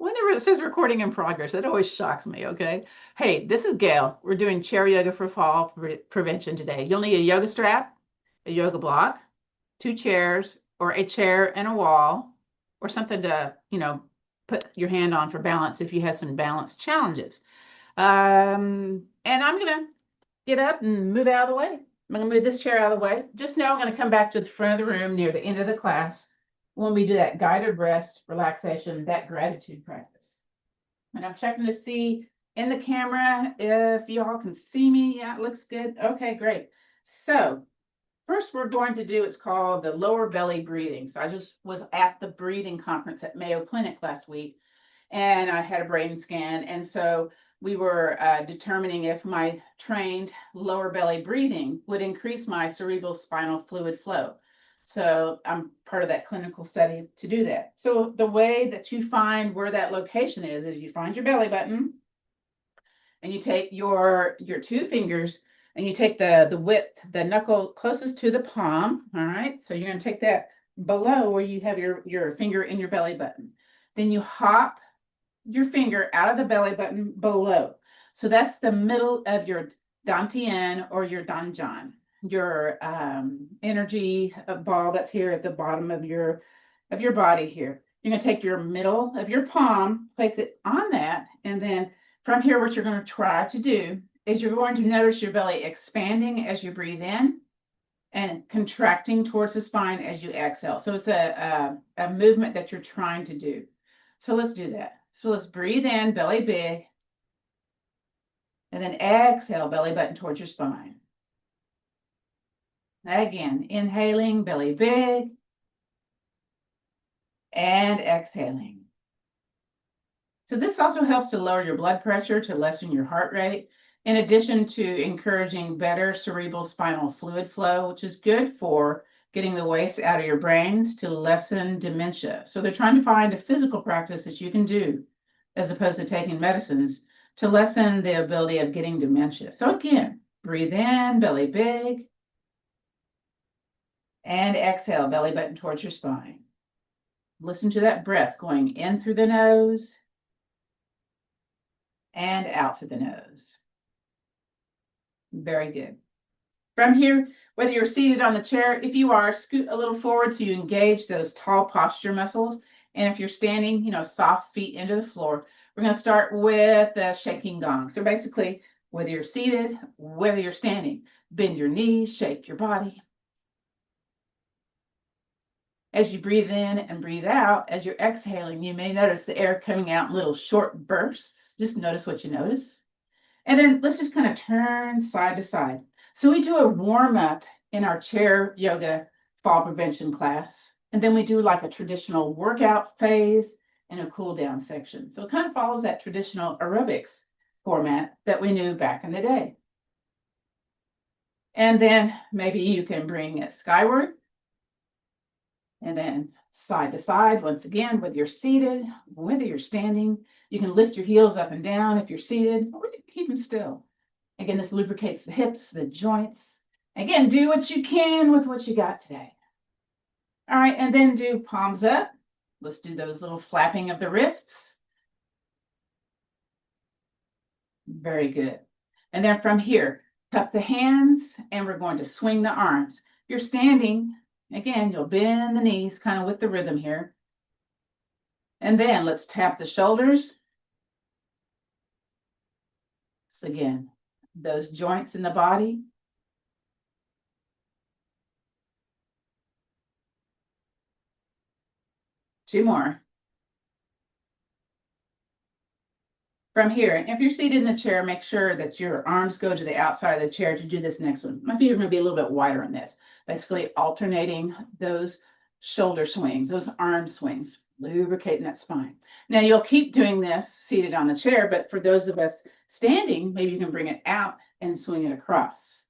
Whenever it says recording in progress, it always shocks me, okay? Hey, this is Gail. We're doing chair yoga for fall prevention today. You'll need a yoga strap, a yoga block, two chairs, or a chair and a wall, or something to, put your hand on for balance if you have some balance challenges. And I'm going to get up and move out of the way. I'm going to move this chair out of the way. Just know I'm going to come back to the front of the room near the end of the class when we do that guided rest, relaxation, that gratitude practice. And I'm checking to see in the camera if y'all can see me. Yeah, it looks good. Okay, great. So first we're going to do, it's called the lower belly breathing. So I just was at the breathing conference at Mayo Clinic last week, and I had a brain scan. And so we were determining if my trained lower belly breathing would increase my cerebral spinal fluid flow. So I'm part of that clinical study to do that. So the way that you find where that location is you find your belly button, and you take your two fingers and you take the width, the knuckle closest to the palm. All right. So you're going to take that below where you have your finger in your belly button. Then you hop your finger out of the belly button below. So that's the middle of your dantian or your danjan, your energy ball that's here at the bottom of your body here. You're going to take your middle of your palm, place it on that, and then from here, what you're going to try to do is you're going to notice your belly expanding as you breathe in and contracting towards the spine as you exhale. So it's a movement that you're trying to do. So let's do that. So let's breathe in, belly big, and then exhale, belly button towards your spine. Again, inhaling, belly big, and exhaling. So this also helps to lower your blood pressure, to lessen your heart rate, in addition to encouraging better cerebral spinal fluid flow, which is good for getting the waste out of your brains to lessen dementia. So they're trying to find a physical practice that you can do as opposed to taking medicines to lessen the ability of getting dementia. So again, breathe in, belly big, and exhale, belly button towards your spine. Listen to that breath going in through the nose and out through the nose. Very good. From here, whether you're seated on the chair, if you are, scoot a little forward so you engage those tall posture muscles. And if you're standing, soft feet into the floor, we're going to start with the shaking gong. So basically, whether you're seated, whether you're standing, bend your knees, shake your body. As you breathe in and breathe out, as you're exhaling, you may notice the air coming out in little short bursts. Just notice what you notice. And then let's just kind of turn side to side. So we do a warm up in our chair yoga fall prevention class. And then we do like a traditional workout phase and a cool down section. So it kind of follows that traditional aerobics format that we knew back in the day. And then maybe you can bring it skyward and then side to side. Once again, whether you're seated, whether you're standing, you can lift your heels up and down if you're seated, or you can keep them still. Again, this lubricates the hips, the joints. Again, do what you can with what you got today. All right, and then do palms up. Let's do those little flapping of the wrists. Very good. And then from here, cup the hands, and we're going to swing the arms. If you're standing, again, you'll bend the knees kind of with the rhythm here. And then let's tap the shoulders. So again, those joints in the body. Two more. From here, if you're seated in the chair, make sure that your arms go to the outside of the chair to do this next one. My feet are going to be a little bit wider on this. Basically alternating those shoulder swings, those arm swings, lubricating that spine. Now you'll keep doing this seated on the chair, but for those of us standing, maybe you can bring it out and swing it across.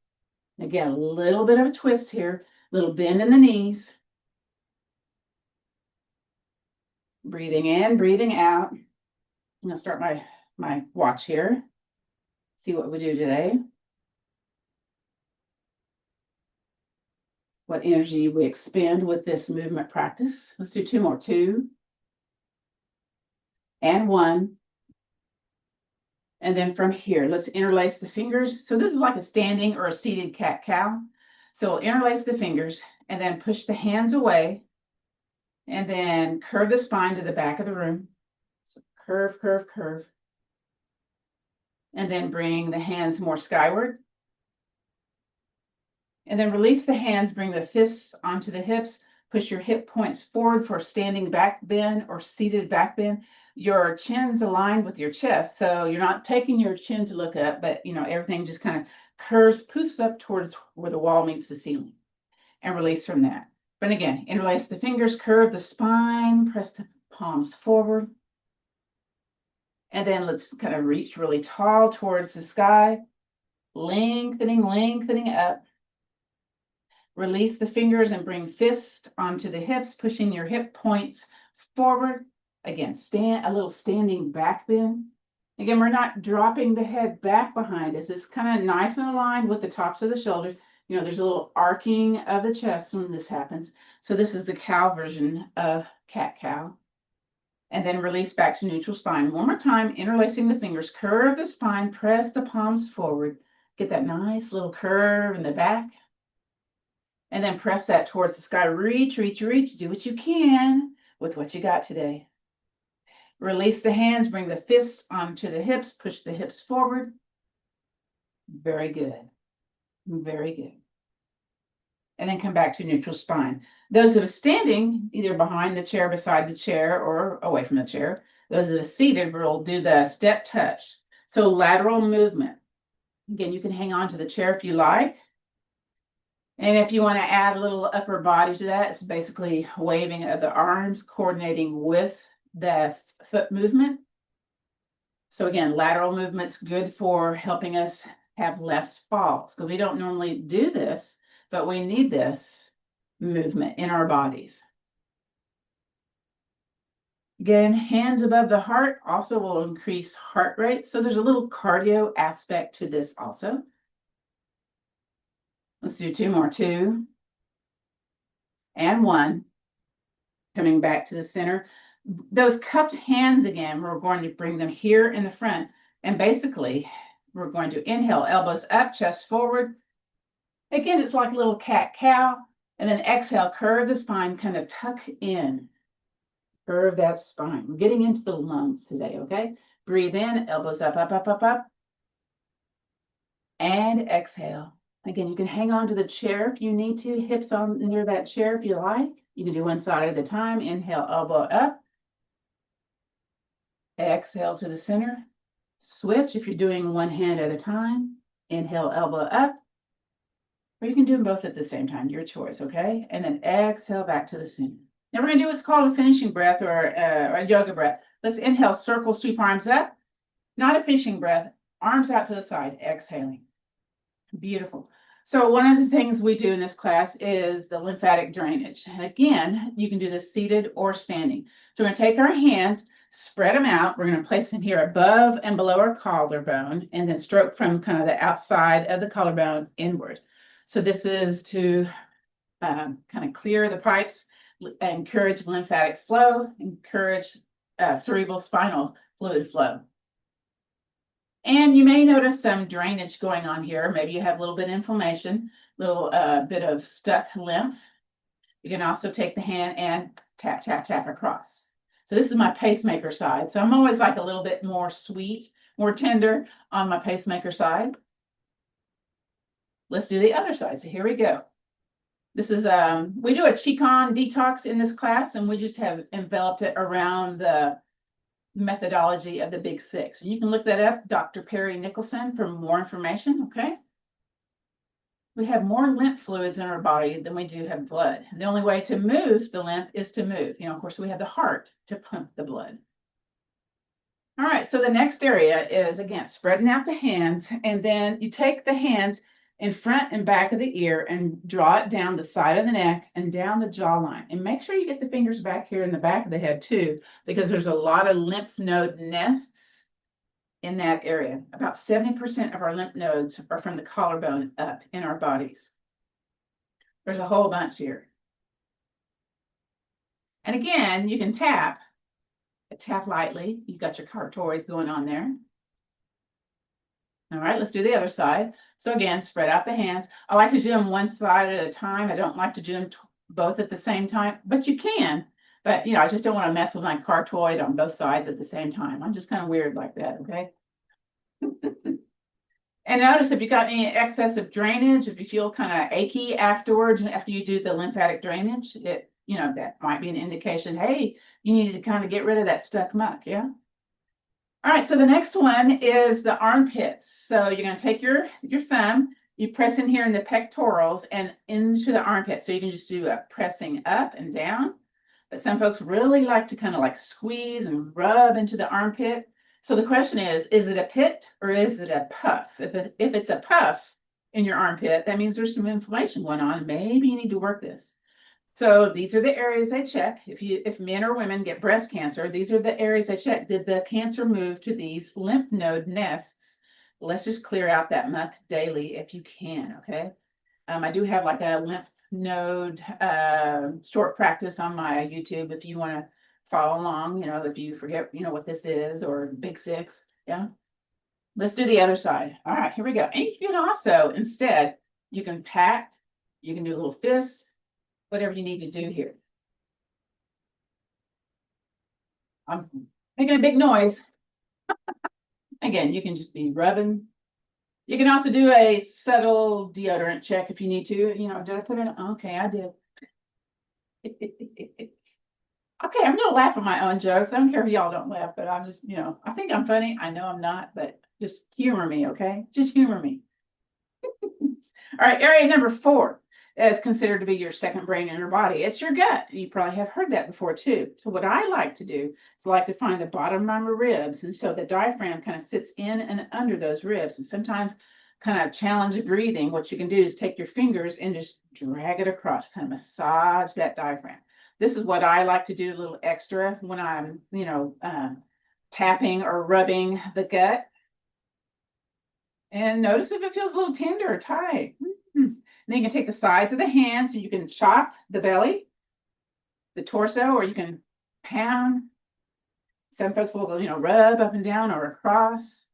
Again, a little bit of a twist here, a little bend in the knees. Breathing in, breathing out. I'm going to start my watch here. See what we do today. What energy we expend with this movement practice. Let's do two more. 2 and 1. And then from here, let's interlace the fingers. So this is like a standing or a seated cat-cow. So we'll interlace the fingers and then push the hands away and then curve the spine to the back of the room. So curve, curve, curve. And then bring the hands more skyward. And then release the hands, bring the fists onto the hips, push your hip points forward for standing back bend or seated back bend. Your chin's aligned with your chest, so you're not taking your chin to look up, but everything just kind of curves, poofs up towards where the wall meets the ceiling, and release from that. But again, interlace the fingers, curve the spine, press the palms forward. And then let's kind of reach really tall towards the sky, lengthening, lengthening up. Release the fingers and bring fists onto the hips, pushing your hip points forward. Again, stand a little standing back bend. Again, we're not dropping the head back behind us. It's kind of nice and aligned with the tops of the shoulders. There's a little arcing of the chest when this happens. So this is the cow version of cat-cow. And then release back to neutral spine. One more time, interlacing the fingers, curve the spine, press the palms forward. Get that nice little curve in the back. And then press that towards the sky. Reach, reach, reach. Do what you can with what you got today. Release the hands, bring the fists onto the hips, push the hips forward. Very good. Very good. And then come back to neutral spine. Those of us standing, either behind the chair, beside the chair, or away from the chair. Those of us seated will do the step touch. So lateral movement. Again, you can hang on to the chair if you like. And if you want to add a little upper body to that, it's basically waving of the arms, coordinating with the foot movement. So again, lateral movement's good for helping us have less falls, because we don't normally do this, but we need this movement in our bodies. Again, hands above the heart also will increase heart rate. So there's a little cardio aspect to this also. Let's do 2 more. 2 and 1. Coming back to the center. Those cupped hands again, we're going to bring them here in the front. And basically, we're going to inhale, elbows up, chest forward. Again, it's like a little cat-cow. And then exhale, curve the spine, kind of tuck in. Curve that spine. We're getting into the lungs today, okay? Breathe in, elbows up, up, up, up, up. And exhale. Again, you can hang on to the chair if you need to, hips on near that chair if you like. You can do one side at a time. Inhale, elbow up. Exhale to the center. Switch if you're doing one hand at a time. Inhale, elbow up. Or you can do them both at the same time, your choice, okay? And then exhale back to the center. Now we're going to do what's called a finishing breath or a yoga breath. Let's inhale, circle, sweep arms up. Not a finishing breath, arms out to the side, exhaling. Beautiful. So one of the things we do in this class is the lymphatic drainage. And again, you can do this seated or standing. So we're going to take our hands, spread them out. We're going to place them here above and below our collarbone, and then stroke from kind of the outside of the collarbone inward. So this is to kind of clear the pipes, encourage lymphatic flow, encourage cerebral spinal fluid flow. And you may notice some drainage going on here. Maybe you have a little bit of inflammation, a little bit of stuck lymph. You can also take the hand and tap, tap, tap across. So this is my pacemaker side. So I'm always like a little bit more sweet, more tender on my pacemaker side. Let's do the other side. So here we go. This is, we do a Qigong detox in this class, and we just have enveloped it around the methodology of the Big Six. And you can look that up, Dr. Perry Nicholson, for more information, okay? We have more lymph fluids in our body than we do have blood. The only way to move the lymph is to move. Of course, we have the heart to pump the blood. All right, so the next area is, again, spreading out the hands, and then you take the hands in front and back of the ear and draw it down the side of the neck and down the jawline. And make sure you get the fingers back here in the back of the head too, because there's a lot of lymph node nests in that area. About 70% of our lymph nodes are from the collarbone up in our bodies. There's a whole bunch here. And again, you can tap Tap lightly. You've got your cartoids going on there. All right, let's do the other side. So again, spread out the hands. I like to do them one side at a time. I don't like to do them both at the same time, but you can. But, I just don't want to mess with my cartoid on both sides at the same time. I'm just kind of weird like that, okay? And notice if you got any excessive drainage, if you feel kind of achy afterwards, after you do the lymphatic drainage, that might be an indication, hey, you need to kind of get rid of that stuck muck, yeah? All right, so the next one is the armpits. So you're going to take your thumb, you press in here in the pectorals and into the armpit. So you can just do a pressing up and down. But some folks really like to kind of like squeeze and rub into the armpit. So the question is it a pit or is it a puff? If it's a puff in your armpit, that means there's some inflammation going on. Maybe you need to work this. So these are the areas I check. If men or women get breast cancer, these are the areas I check. Did the cancer move to these lymph node nests? Let's just clear out that muck daily if you can, okay? I do have like a lymph node short practice on my YouTube if you want to follow along, if you forget, what this is, or Big Six, yeah? Let's do the other side. All right, here we go. And you can also, instead, you can pat, you can do little fists, whatever you need to do here. I'm making a big noise. Again, you can just be rubbing. You can also do a subtle deodorant check if you need to. Did I put it? Okay, I did. Okay, I'm gonna laugh at my own jokes. I don't care if y'all don't laugh, but I'm just, I think I'm funny. I know I'm not, but just humor me, okay? Just humor me. All right, area number 4 is considered to be your second brain in your body. It's your gut. You probably have heard that before too. So what I like to do is I like to find the bottom of my ribs. And so the diaphragm kind of sits in and under those ribs. And sometimes kind of challenge breathing, what you can do is take your fingers and just drag it across, kind of massage that diaphragm. This is what I like to do a little extra when I'm, tapping or rubbing the gut. And notice if it feels a little tender or tight. And then you can take the sides of the hands and you can chop the belly, the torso, or you can pound. Some folks will go, rub up and down or across.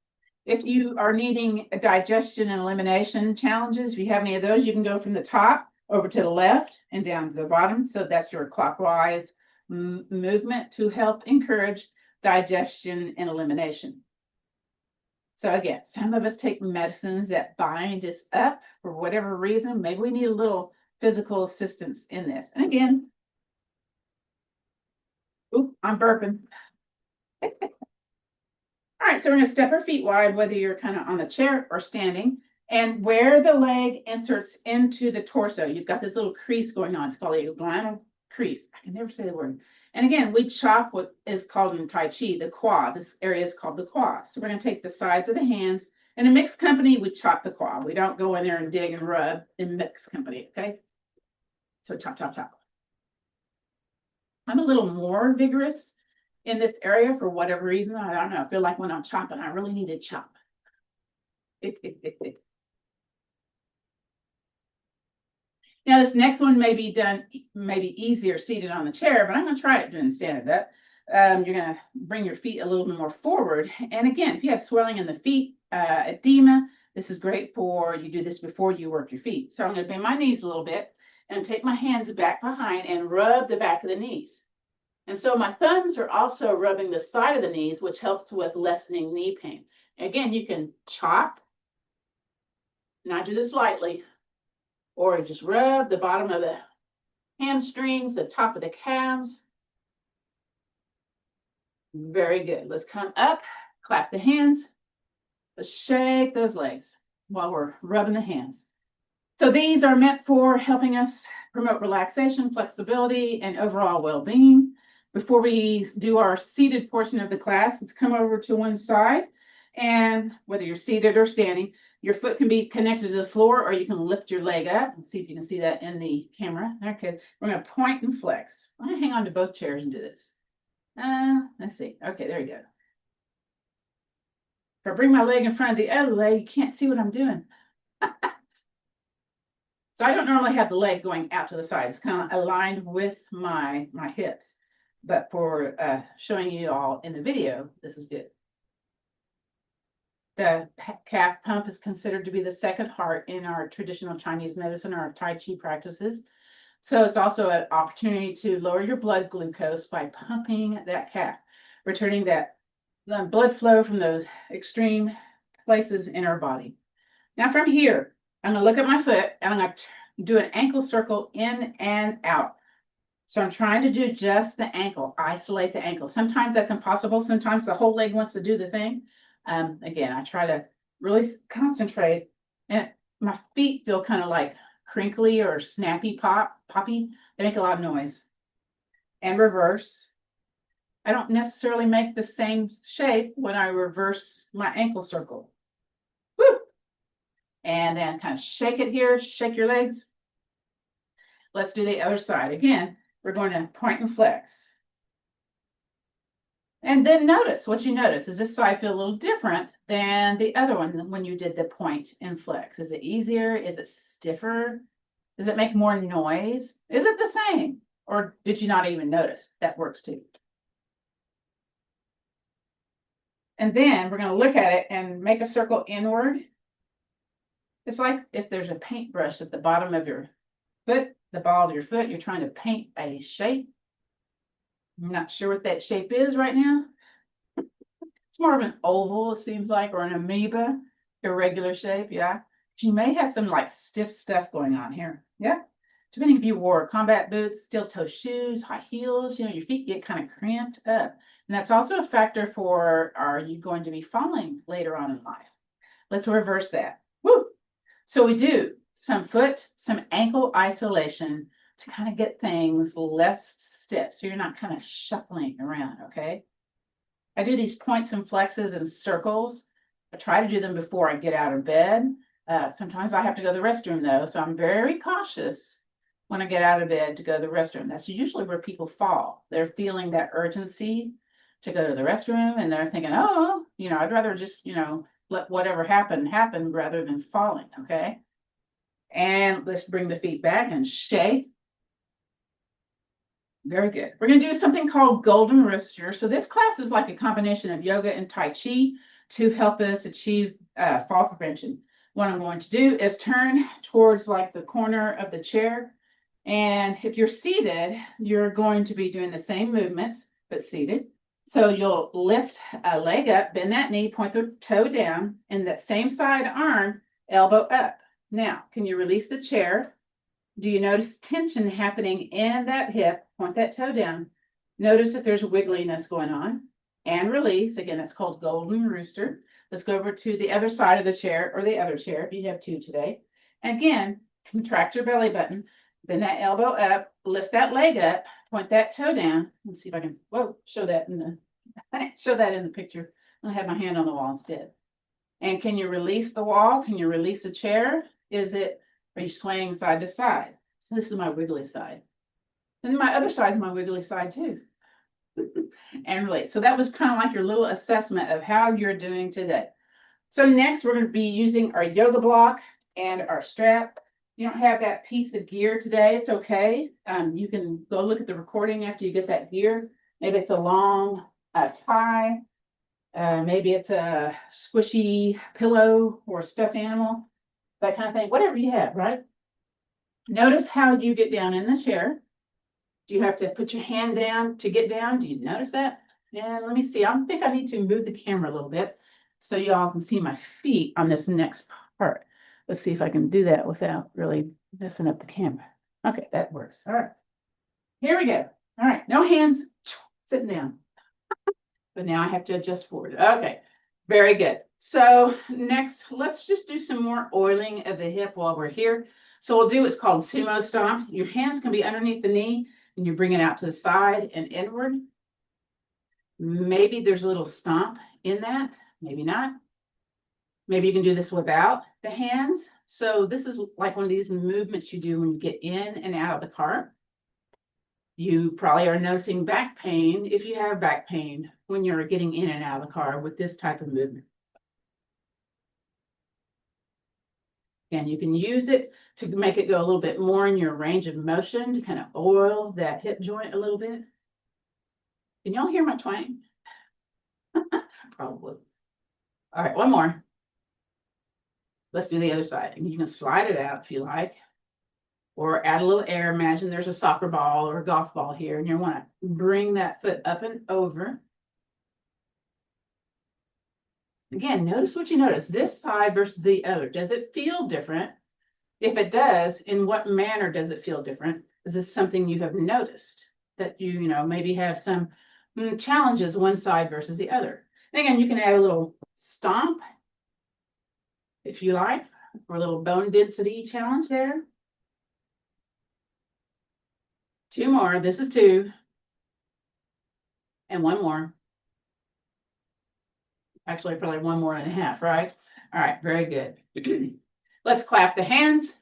If you are needing a digestion and elimination challenges, if you have any of those, you can go from the top over to the left and down to the bottom. So that's your clockwise movement to help encourage digestion and elimination. So again, some of us take medicines that bind us up for whatever reason. Maybe we need a little physical assistance in this. And again, I'm burping. All right, so we're going to step our feet wide, whether you're kind of on the chair or standing, and where the leg enters into the torso, you've got this little crease going on. It's called a glenoid crease. I can never say the word. And again, we chop what is called in Tai Chi, the qua. This area is called the qua. So we're going to take the sides of the hands. In a mixed company, we chop the qua. We don't go in there and dig and rub in mixed company, okay? So chop, chop, chop. I'm a little more vigorous in this area for whatever reason. I don't know. I feel like when I'm chopping, I really need to chop. Now, this next one may be done maybe easier seated on the chair, but I'm going to try it doing standing up. You're going to bring your feet a little bit more forward. And again, if you have swelling in the feet, edema, this is great for you do this before you work your feet. So I'm going to bend my knees a little bit and take my hands back behind and rub the back of the knees. And so my thumbs are also rubbing the side of the knees, which helps with lessening knee pain. Again, you can chop, and I do this lightly, or just rub the bottom of the hamstrings, the top of the calves. Very good. Let's come up, clap the hands. Let's shake those legs while we're rubbing the hands. So these are meant for helping us promote relaxation, flexibility, and overall well-being. Before we do our seated portion of the class, let's come over to one side. And whether you're seated or standing, your foot can be connected to the floor, or you can lift your leg up. Let's see if you can see that in the camera. Okay, we're going to point and flex. I'm going to hang on to both chairs and do this. Let's see. Okay, there you go. If I bring my leg in front of the other leg, you can't see what I'm doing. So I don't normally have the leg going out to the side. It's kind of aligned with my hips. but for showing you all in the video, this is good. The calf pump is considered to be the second heart in our traditional Chinese medicine or our Tai Chi practices. So it's also an opportunity to lower your blood glucose by pumping that calf, returning that blood flow from those extreme places in our body. Now from here, I'm going to look at my foot and I'm going to do an ankle circle in and out. So I'm trying to do just the ankle, isolate the ankle. Sometimes that's impossible. Sometimes the whole leg wants to do the thing. Again, I try to really concentrate, and my feet feel kind of like crinkly or snappy poppy. They make a lot of noise. And reverse. I don't necessarily make the same shape when I reverse my ankle circle. Woo! And then kind of shake it here, shake your legs. Let's do the other side. Again, we're going to point and flex. And then notice what you notice. Does this side feel a little different than the other one when you did the point and flex? Is it easier? Is it stiffer? Does it make more noise? Is it the same? Or did you not even notice? That works too. And then we're going to look at it and make a circle inward. It's like if there's a paintbrush at the bottom of your foot, the ball of your foot, you're trying to paint a shape. I'm not sure what that shape is right now. It's more of an oval, it seems like, or an amoeba, irregular shape, yeah. You may have some like stiff stuff going on here, yeah. Depending if you wore combat boots, steel toe shoes, high heels, your feet get kind of cramped up. And that's also a factor for, are you going to be falling later on in life? Let's reverse that. Woo! So we do some foot, some ankle isolation to kind of get things less stiff. So you're not kind of shuffling around, okay? I do these points and flexes and circles. I try to do them before I get out of bed. Sometimes I have to go to the restroom though, so I'm very cautious when I get out of bed to go to the restroom. That's usually where people fall. They're feeling that urgency to go to the restroom and they're thinking, oh, I'd rather just, let whatever happen rather than falling, okay? And let's bring the feet back and shake. Very good. We're going to do something called golden rooster. So this class is like a combination of yoga and Tai Chi to help us achieve fall prevention. What I'm going to do is turn towards like the corner of the chair. And if you're seated, you're going to be doing the same movements, but seated. So you'll lift a leg up, bend that knee, point the toe down, and that same side arm, elbow up. Now, can you release the chair? Do you notice tension happening in that hip? Point that toe down. Notice if there's wiggliness going on. And release. Again, that's called golden rooster. Let's go over to the other side of the chair or the other chair if you have two today. And again, contract your belly button. Bend that elbow up. Lift that leg up. Point that toe down. Let's see if I can, show that in the picture. I'll have my hand on the wall instead. And can you release the wall? Can you release the chair? Are you swaying side to side? So this is my wiggly side. And my other side is my wiggly side too. And release. So that was kind of like your little assessment of how you're doing today. So next we're going to be using our yoga block and our strap. You don't have that piece of gear today, it's okay. You can go look at the recording after you get that gear. Maybe it's a long tie. Maybe it's a squishy pillow or a stuffed animal, that kind of thing, whatever you have, right? Notice how you get down in the chair. Do you have to put your hand down to get down? Do you notice that? Yeah, let me see. I think I need to move the camera a little bit so y'all can see my feet on this next part. Let's see if I can do that without really messing up the camera. Okay, that works. All right. Here we go. All right, no hands, sitting down. But now I have to adjust forward. Okay, very good. So next, let's just do some more oiling of the hip while we're here. So we'll do what's called sumo stomp. Your hands can be underneath the knee and you bring it out to the side and inward. Maybe there's a little stomp in that, maybe not. Maybe you can do this without the hands. So this is like one of these movements you do when you get in and out of the car. You probably are noticing back pain if you have back pain when you're getting in and out of the car with this type of movement. And you can use it to make it go a little bit more in your range of motion to kind of oil that hip joint a little bit. Can y'all hear my twang? Probably. All right, one more. Let's do the other side. And you can slide it out if you like, or add a little air. Imagine there's a soccer ball or a golf ball here, and you want to bring that foot up and over. Again, notice what you notice, this side versus the other. Does it feel different? If it does, in what manner does it feel different? Is this something you have noticed that you maybe have some challenges one side versus the other? And again, you can add a little stomp if you like, for a little bone density challenge there. Two more. This is two. And one more. Actually, probably one more and a half, right? All right, very good. Let's clap the hands,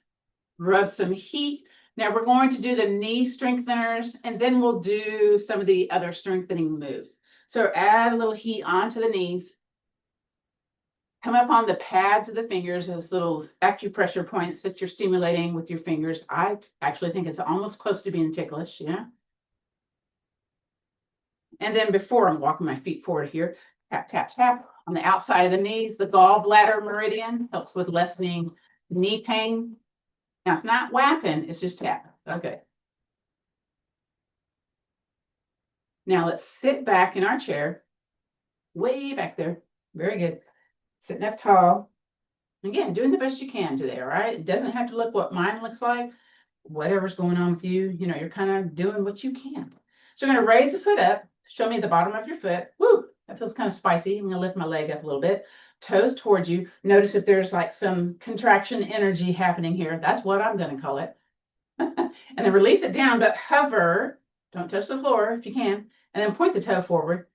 rub some heat. Now we're going to do the knee strengtheners, and then we'll do some of the other strengthening moves. So add a little heat onto the knees. Come up on the pads of the fingers, those little acupressure points that you're stimulating with your fingers. I actually think it's almost close to being ticklish, yeah? And then before I'm walking my feet forward here, tap, tap, tap on the outside of the knees. The gallbladder meridian helps with lessening knee pain. Now it's not whapping, it's just tap. Okay. Now let's sit back in our chair, way back there. Very good. Sitting up tall. Again, doing the best you can today, all right? It doesn't have to look what mine looks like. Whatever's going on with you, you're kind of doing what you can. So I'm going to raise the foot up. Show me the bottom of your foot. Woo, that feels kind of spicy. I'm going to lift my leg up a little bit. Toes towards you. Notice if there's like some contraction energy happening here. That's what I'm going to call it. And then release it down, but hover. Don't touch the floor if you can. And then point the toe forward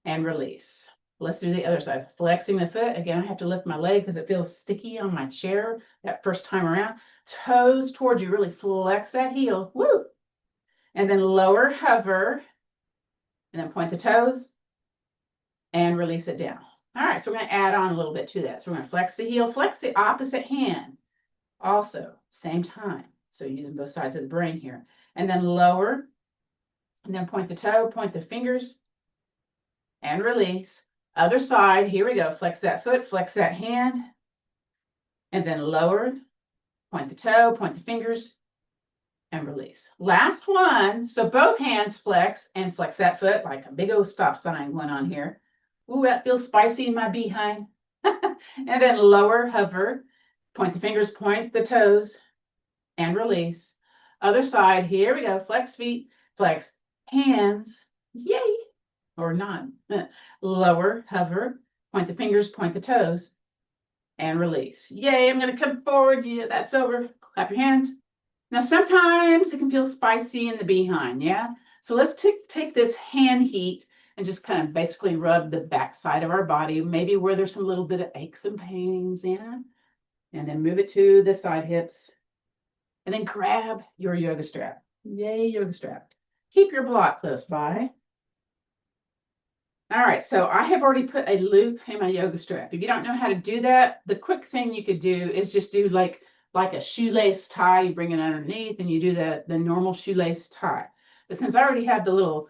and release. Let's do the other side. Flexing the foot. Again, I have to lift my leg because it feels sticky on my chair that first time around. Toes towards you. Really flex that heel. Woo! And then lower, hover. And then point the toes and release it down. All right, so we're going to add on a little bit to that. So we're going to flex the heel, flex the opposite hand. Also, same time. So using both sides of the brain here. And then lower. And then point the toe, point the fingers. And release. Other side, here we go. Flex that foot, flex that hand. And then lower, point the toe, point the fingers, and release. Last one. So both hands flex and flex that foot like a big old stop sign going on here. Ooh, that feels spicy in my behind. And then lower, hover, point the fingers, point the toes, and release. Other side, here we go. Flex feet, flex hands. Yay! Or not. Lower, hover, point the fingers, point the toes, and release. Yay, I'm going to come forward. Yeah, that's over. Clap your hands. Now, sometimes it can feel spicy in the behind, yeah? So let's take this hand heat and just kind of basically rub the back side of our body, maybe where there's some little bit of aches and pains, yeah? And then move it to the side hips. And then grab your yoga strap. Yay, yoga strap. Keep your block close by. All right, so I have already put a loop in my yoga strap. If you don't know how to do that, the quick thing you could do is just do like a shoelace tie. You bring it underneath and you do the normal shoelace tie. But since I already have the little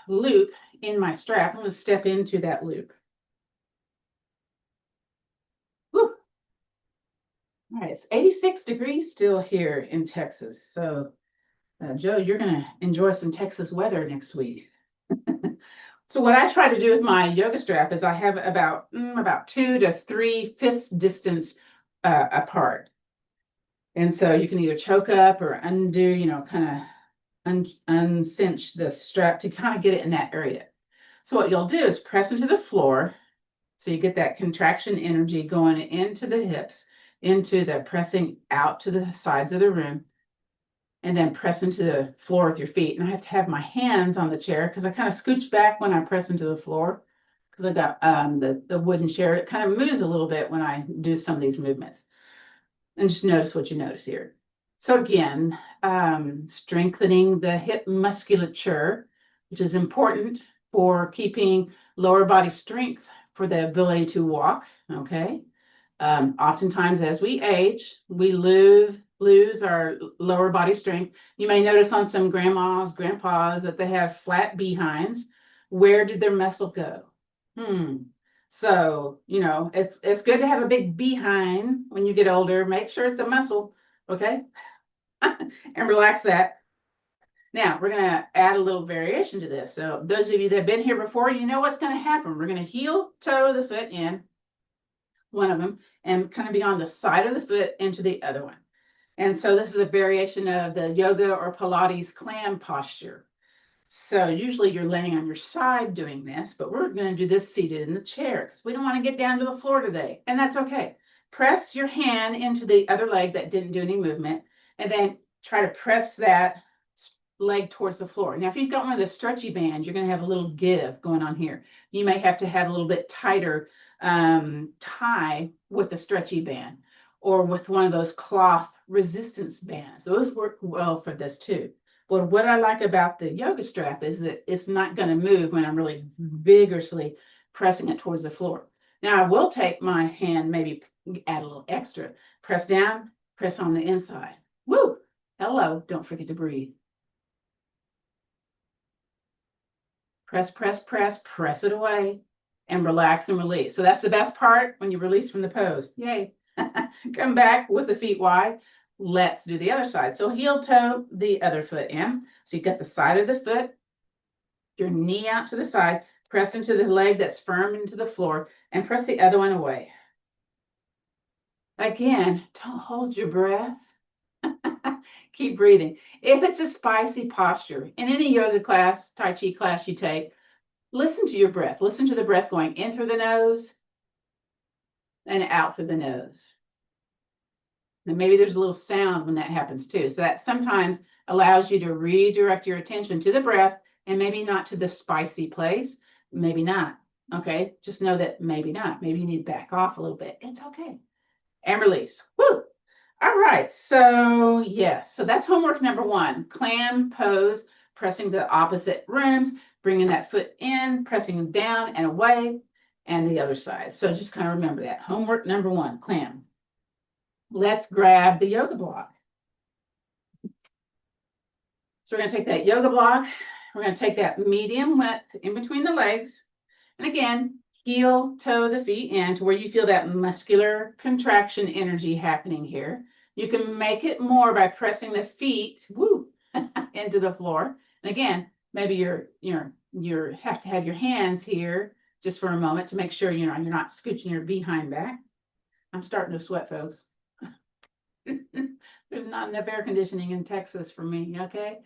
loop in my strap, I'm going to step into that loop. Woo. All right, it's 86 degrees still here in Texas. So, Joe, you're going to enjoy some Texas weather next week. So what I try to do with my yoga strap is I have about 2 to 3 fist distance apart. And so you can either choke up or undo, kind of uncinch the strap to kind of get it in that area. So what you'll do is press into the floor. So you get that contraction energy going into the hips, into the pressing out to the sides of the room. And then press into the floor with your feet. And I have to have my hands on the chair because I kind of scooch back when I press into the floor because I got the wooden chair. It kind of moves a little bit when I do some of these movements. And just notice what you notice here. So again, strengthening the hip musculature, which is important for keeping lower body strength for the ability to walk, okay? Oftentimes as we age, we lose lose our lower body strength. You may notice on some grandmas, grandpas that they have flat behinds. Where did their muscle go? So, it's good to have a big behind when you get older. Make sure it's a muscle, okay? And relax that. Now, we're going to add a little variation to this. So, those of you that have been here before, you know what's going to happen. We're going to heel toe the foot in, one of them, and kind of be on the side of the foot into the other one. And so this is a variation of the yoga or Pilates clam posture. So usually you're laying on your side doing this, but we're going to do this seated in the chair because we don't want to get down to the floor today. And that's okay. Press your hand into the other leg that didn't do any movement, and then try to press that leg towards the floor. Now, if you've got one of the stretchy bands, you're going to have a little give going on here. You may have to have a little bit tighter tie with the stretchy band, or with one of those cloth resistance bands. Those work well for this too. But what I like about the yoga strap is that it's not going to move when I'm really vigorously pressing it towards the floor. Now, I will take my hand, maybe add a little extra, press down, press on the inside. Woo! Hello, don't forget to breathe. Press, press, press, press it away, and relax and release. So that's the best part when you release from the pose. Yay. Come back with the feet wide. Let's do the other side. So heel toe the other foot in. So you've got the side of the foot, your knee out to the side, press into the leg that's firm into the floor, and press the other one away. Again, don't hold your breath. Keep breathing. If it's a spicy posture, in any yoga class, Tai Chi class you take, listen to your breath. Listen to the breath going in through the nose and out through the nose. And maybe there's a little sound when that happens too. So that sometimes allows you to redirect your attention to the breath and maybe not to the spicy place. Maybe not. Okay. Just know that maybe not. Maybe you need to back off a little bit. It's okay. And release. Woo! All right. So yes. So that's homework number 1. Clam pose, pressing the opposite rooms, bringing that foot in, pressing down and away, and the other side. So just kind of remember that. Homework number 1, clam. Let's grab the yoga block. So we're going to take that yoga block. We're going to take that medium width in between the legs. And again, heel toe the feet in to where you feel that muscular contraction energy happening here. You can make it more by pressing the feet into the floor. And again, maybe you have to have your hands here just for a moment to make sure you're not scooching your behind back. I'm starting to sweat, folks. There's not enough air conditioning in Texas for me, okay?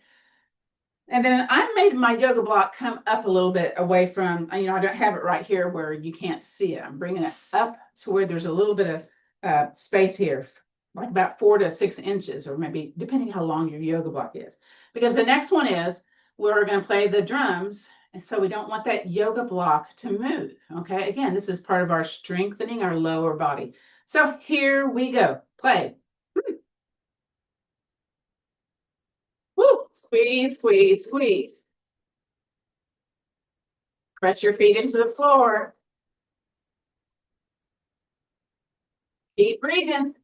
And then I made my yoga block come up a little bit away from, I don't have it right here where you can't see it. I'm bringing it up to where there's a little bit of space here, like about 4 to 6 inches, or maybe depending how long your yoga block is. Because the next one is we're going to play the drums. And so we don't want that yoga block to move, okay? Again, this is part of our strengthening our lower body. So here we go. Play. Woo! Squeeze, squeeze, squeeze. Press your feet into the floor. Keep breathing.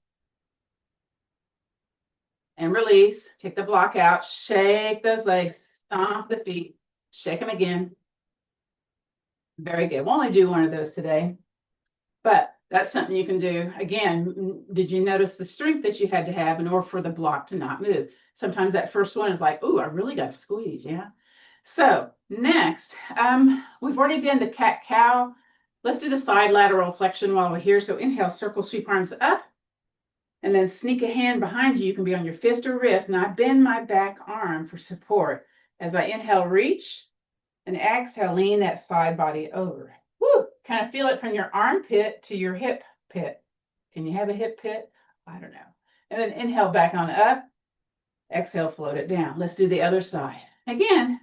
And release. Take the block out. Shake those legs. Stomp the feet. Shake them again. Very good. We'll only do one of those today. But that's something you can do. Again, did you notice the strength that you had to have in order for the block to not move? Sometimes that first one is like, ooh, I really got to squeeze, yeah? So next, we've already done the cat-cow. Let's do the side lateral flexion while we're here. So inhale, circle, sweep arms up, and then sneak a hand behind you. You can be on your fist or wrist, and I bend my back arm for support. As I inhale, reach, and exhale, lean that side body over. Woo! Kind of feel it from your armpit to your hip pit. Can you have a hip pit? I don't know. And then inhale back on up. Exhale, float it down. Let's do the other side. Again,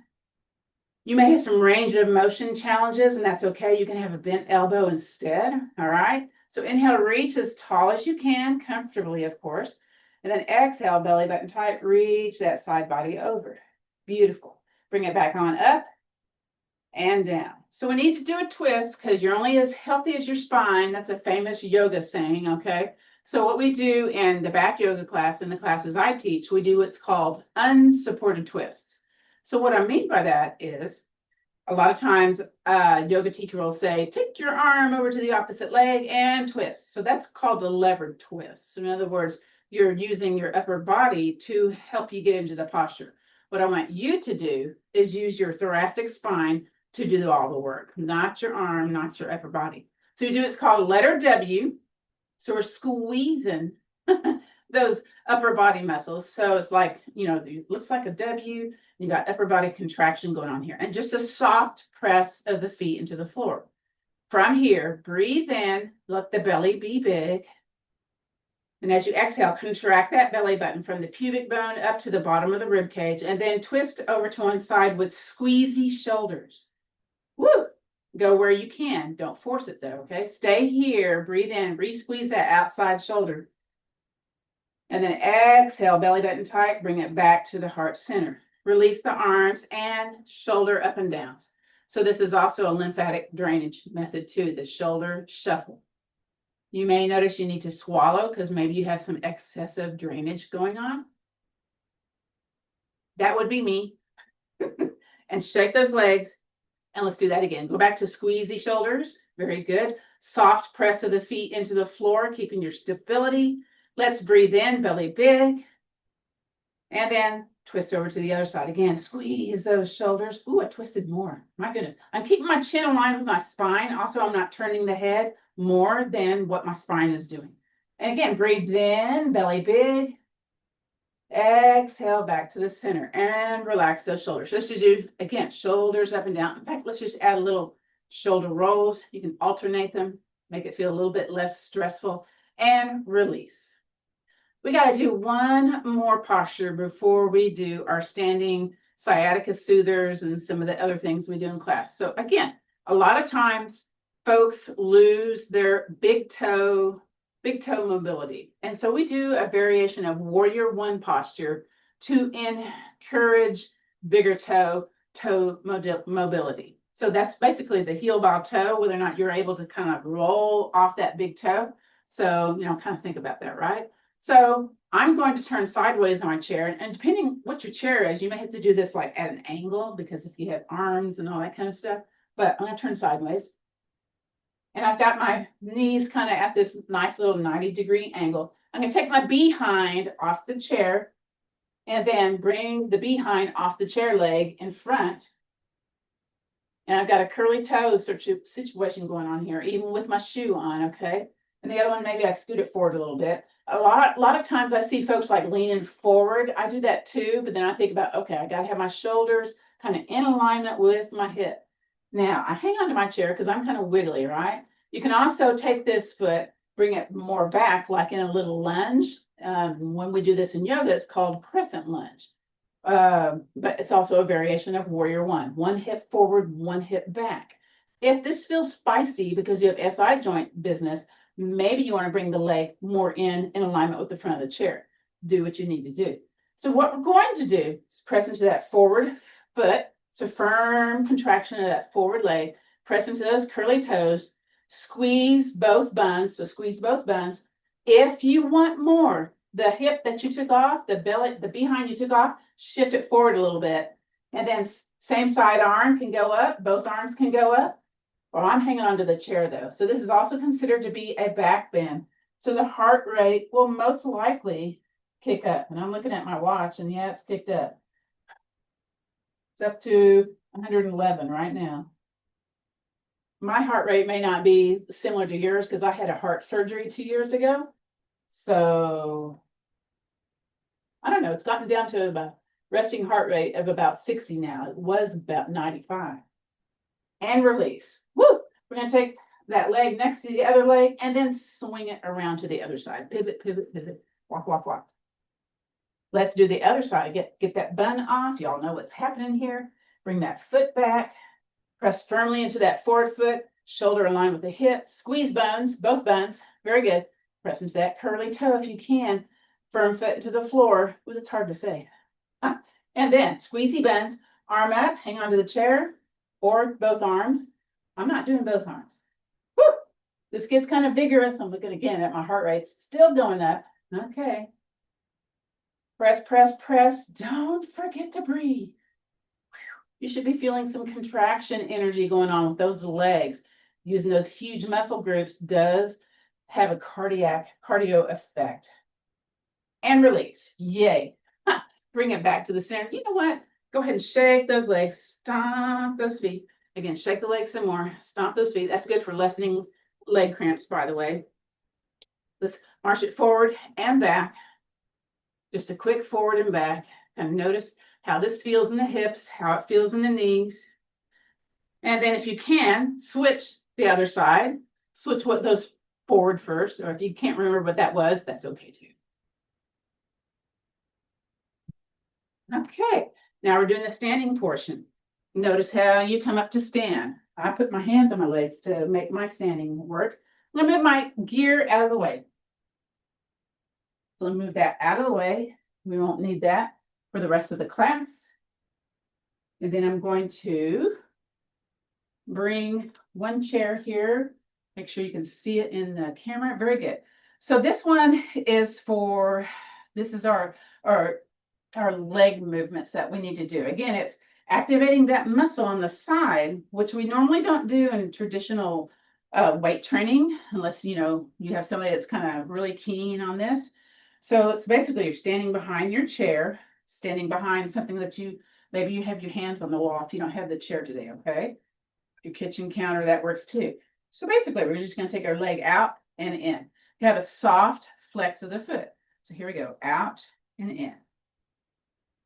you may have some range of motion challenges, and that's okay. You can have a bent elbow instead, all right? So inhale, reach as tall as you can, comfortably, of course. And then exhale, belly button tight, reach that side body over. Beautiful. Bring it back on up and down. So we need to do a twist because you're only as healthy as your spine. That's a famous yoga saying, okay? So what we do in the back yoga class, in the classes I teach, we do what's called unsupported twists. So what I mean by that is a lot of times a yoga teacher will say, take your arm over to the opposite leg and twist. So that's called a levered twist. So in other words, you're using your upper body to help you get into the posture. What I want you to do is use your thoracic spine to do all the work, not your arm, not your upper body. So you do what's called a letter W. So we're squeezing those upper body muscles. So it's like, it looks like a W. You got upper body contraction going on here. And just a soft press of the feet into the floor. From here, breathe in, let the belly be big. And as you exhale, contract that belly button from the pubic bone up to the bottom of the rib cage, and then twist over to one side with squeezy shoulders. Woo! Go where you can. Don't force it though, okay? Stay here, breathe in, re-squeeze that outside shoulder. And then exhale, belly button tight, bring it back to the heart center. Release the arms and shoulder up and down. So this is also a lymphatic drainage method too, the shoulder shuffle. You may notice you need to swallow because maybe you have some excessive drainage going on. That would be me. And shake those legs. And let's do that again. Go back to squeezy shoulders. Very good. Soft press of the feet into the floor, keeping your stability. Let's breathe in, belly big. And then twist over to the other side. Again, squeeze those shoulders. Ooh, I twisted more. My goodness. I'm keeping my chin aligned with my spine. Also, I'm not turning the head more than what my spine is doing. And again, breathe in, belly big. Exhale back to the center and relax those shoulders. Let's just do, again, shoulders up and down. In fact, let's just add a little shoulder rolls. You can alternate them, make it feel a little bit less stressful, and release. We got to do one more posture before we do our standing sciatica soothers and some of the other things we do in class. So again, a lot of times folks lose their big toe mobility. And so we do a variation of warrior one posture to encourage bigger toe mobility. So that's basically the heel bow toe, whether or not you're able to kind of roll off that big toe. So, kind of think about that, right? So I'm going to turn sideways on my chair, and depending what your chair is, you may have to do this like at an angle, because if you have arms and all that kind of stuff, but I'm going to turn sideways. And I've got my knees kind of at this nice little 90-degree angle. I'm going to take my behind off the chair and then bring the behind off the chair leg in front. And I've got a curly toe situation going on here, even with my shoe on, okay? And the other one, maybe I scoot it forward a little bit. A lot of times I see folks like leaning forward. I do that too, but then I think about, okay, I got to have my shoulders kind of in alignment with my hip. Now, I hang on to my chair because I'm kind of wiggly, right? You can also take this foot, bring it more back, like in a little lunge. When we do this in yoga, it's called crescent lunge. But it's also a variation of warrior one. One hip forward, one hip back. If this feels spicy because you have SI joint business, maybe you want to bring the leg more in alignment with the front of the chair. Do what you need to do. So what we're going to do is press into that forward foot. So firm contraction of that forward leg, press into those curly toes, squeeze both buns. So squeeze both buns. If you want more, the hip that you took off, the belly, the behind you took off, shift it forward a little bit. And then same side arm can go up. Both arms can go up. Well, I'm hanging onto the chair though. So this is also considered to be a back bend. So the heart rate will most likely kick up. And I'm looking at my watch and yeah, it's kicked up. It's up to 111 right now. My heart rate may not be similar to yours because I had a heart surgery 2 years ago. So I don't know, it's gotten down to about resting heart rate of about 60 now. It was about 95. And release. Woo! We're going to take that leg next to the other leg and then swing it around to the other side. Pivot, pivot, pivot. Walk, walk, walk. Let's do the other side. Get that bun off. Y'all know what's happening here. Bring that foot back. Press firmly into that forward foot. Shoulder aligned with the hip. Squeeze buns, both buns. Very good. Press into that curly toe if you can. Firm foot into the floor. Ooh, it's hard to say. And then squeezy buns. Arm up. Hang onto the chair or both arms. I'm not doing both arms. Woo! This gets kind of vigorous. I'm looking again at my heart rate. Still going up. Okay. Press, press, press. Don't forget to breathe. You should be feeling some contraction energy going on with those legs. Using those huge muscle groups does have a cardio effect. And release. Yay. Bring it back to the center. You know what? Go ahead and shake those legs. Stomp those feet. Again, shake the legs some more. Stomp those feet. That's good for lessening leg cramps, by the way. Let's march it forward and back. Just a quick forward and back. And notice how this feels in the hips, how it feels in the knees. And then if you can, switch the other side. Switch what goes forward first. Or if you can't remember what that was, that's okay too. Okay, now we're doing the standing portion. Notice how you come up to stand. I put my hands on my legs to make my standing work. I'm gonna move my gear out of the way. So I'll move that out of the way. We won't need that for the rest of the class. And then I'm going to bring one chair here. Make sure you can see it in the camera. Very good. So this one is for, this is our leg movements that we need to do. Again, it's activating that muscle on the side, which we normally don't do in traditional weight training, unless you have somebody that's kind of really keen on this. So it's basically you're standing behind your chair, standing behind something that maybe you have your hands on the wall if you don't have the chair today, okay? Your kitchen counter, that works too. So basically, we're just going to take our leg out and in. You have a soft flex of the foot. So here we go, out and in.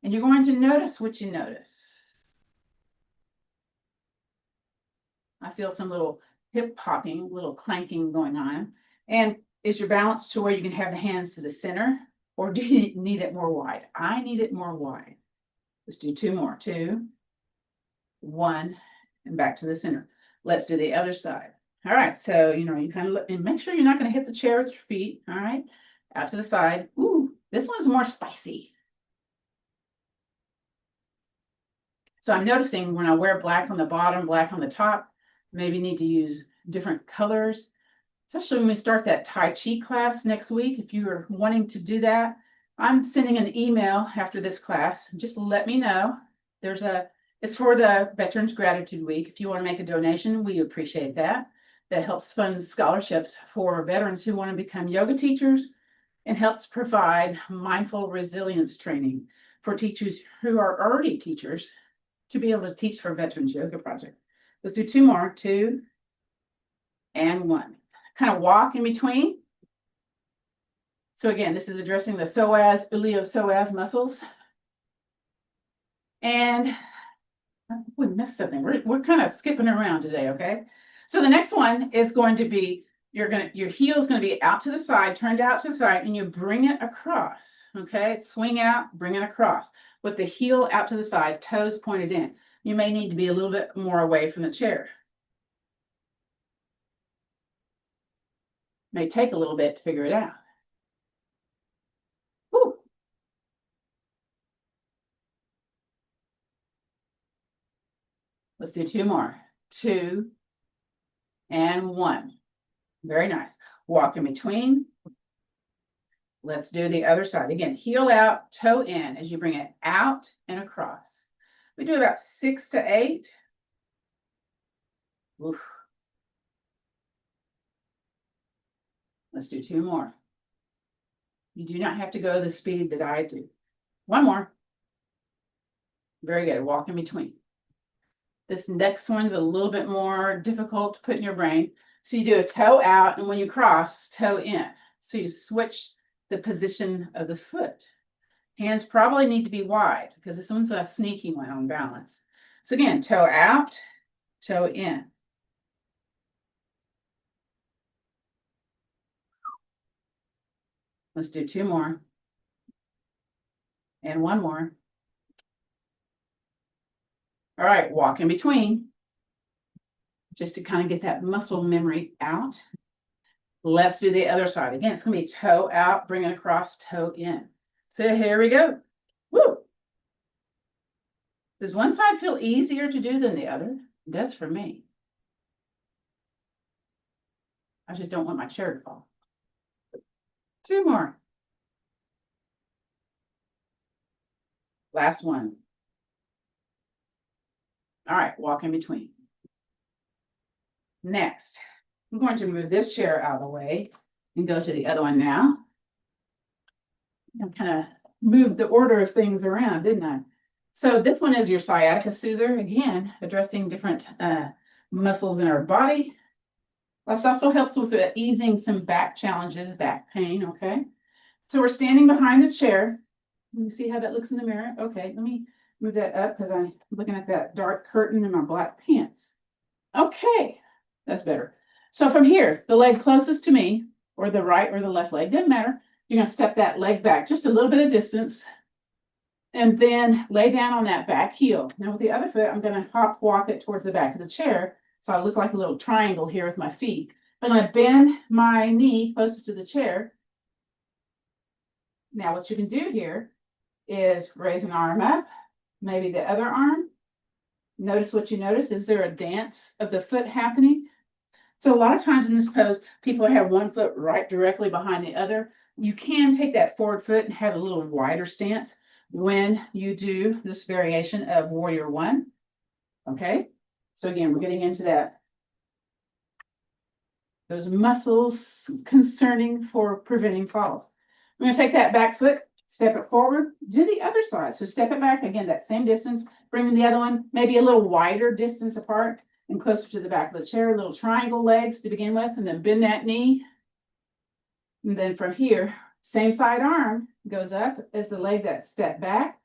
And you're going to notice what you notice. I feel some little hip popping, little clanking going on. And is your balance to where you can have the hands to the center, or do you need it more wide? I need it more wide. Let's do two more. 2, 1, and back to the center. Let's do the other side. All right, so you kind of look and make sure you're not going to hit the chair with your feet. All right, out to the side. Ooh, this one's more spicy. So I'm noticing when I wear black on the bottom, black on the top, maybe need to use different colors, especially when we start that Tai Chi class next week. If you are wanting to do that, I'm sending an email after this class. Just let me know. It's for the Veterans Gratitude Week. If you want to make a donation, we appreciate that. That helps fund scholarships for veterans who want to become yoga teachers and helps provide mindful resilience training for teachers who are already teachers to be able to teach for Veterans Yoga Project. Let's do 2 more, 2 and 1. Kind of walk in between. So again, this is addressing the psoas, iliopsoas muscles. And we missed something. We're kind of skipping around today, okay? So the next one is going to be, your heel is going to be out to the side, turned out to the side, and you bring it across, okay? Swing out, bring it across. With the heel out to the side, toes pointed in. You may need to be a little bit more away from the chair. May take a little bit to figure it out. Woo. Let's do 2 more. 2 and 1. Very nice. Walk in between. Let's do the other side. Again, heel out, toe in as you bring it out and across. We do about 6 to 8. Oof. Let's do 2 more. You do not have to go the speed that I do. 1 more. Very good. Walk in between. This next one's a little bit more difficult to put in your brain. So you do a toe out, and when you cross, toe in. So you switch the position of the foot. Hands probably need to be wide because this one's a sneaky one on balance. So again, toe out, toe in. Let's do 2 more. And 1 more. All right, walk in between. Just to kind of get that muscle memory out. Let's do the other side. Again, it's going to be toe out, bring it across, toe in. So here we go. Woo! Does one side feel easier to do than the other? It does for me. I just don't want my chair to fall. 2 more. Last one. All right, walk in between. Next, I'm going to move this chair out of the way and go to the other one now. I kind of moved the order of things around, didn't I? So this one is your sciatica soother, again, addressing different muscles in our body. This also helps with easing some back challenges, back pain, okay? So we're standing behind the chair. Let me see how that looks in the mirror. Okay, let me move that up because I'm looking at that dark curtain in my black pants. Okay, that's better. So from here, the leg closest to me, or the right or the left leg, doesn't matter. You're gonna step that leg back just a little bit of distance and then lay down on that back heel. Now with the other foot, I'm gonna hop walk it towards the back of the chair. So I look like a little triangle here with my feet. I'm gonna bend my knee closest to the chair. Now what you can do here is raise an arm up, maybe the other arm. Notice what you notice. Is there a dance of the foot happening? So a lot of times in this pose, people have one foot right directly behind the other. You can take that forward foot and have a little wider stance when you do this variation of Warrior One. Okay, so again, we're getting into that. Those muscles concerning for preventing falls. I'm going to take that back foot, step it forward, do the other side. So step it back, again, that same distance, bring the other one, maybe a little wider distance apart and closer to the back of the chair, little triangle legs to begin with, and then bend that knee. And then from here, same side arm goes up as the leg that stepped back.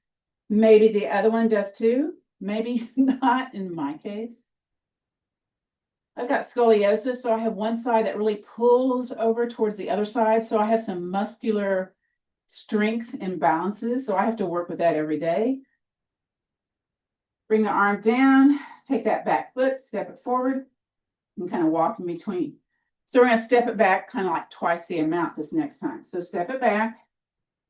Maybe the other one does too, maybe not in my case. I've got scoliosis, so I have one side that really pulls over towards the other side. So I have some muscular strength imbalances. So I have to work with that every day. Bring the arm down, take that back foot, step it forward, and kind of walk in between. So we're going to step it back kind of like twice the amount this next time. So step it back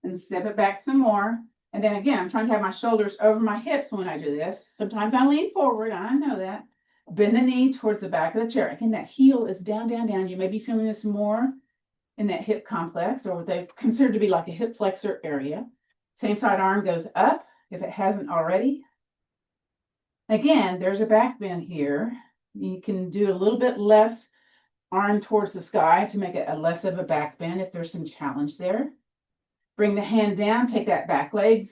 and step it back some more. And then again, I'm trying to have my shoulders over my hips when I do this. Sometimes I lean forward, I know that. Bend the knee towards the back of the chair. Again, that heel is down, down, down. You may be feeling this more in that hip complex, or what they consider to be like a hip flexor area. Same side arm goes up if it hasn't already. Again, there's a back bend here. You can do a little bit less arm towards the sky to make it a less of a back bend if there's some challenge there. Bring the hand down, take that back leg,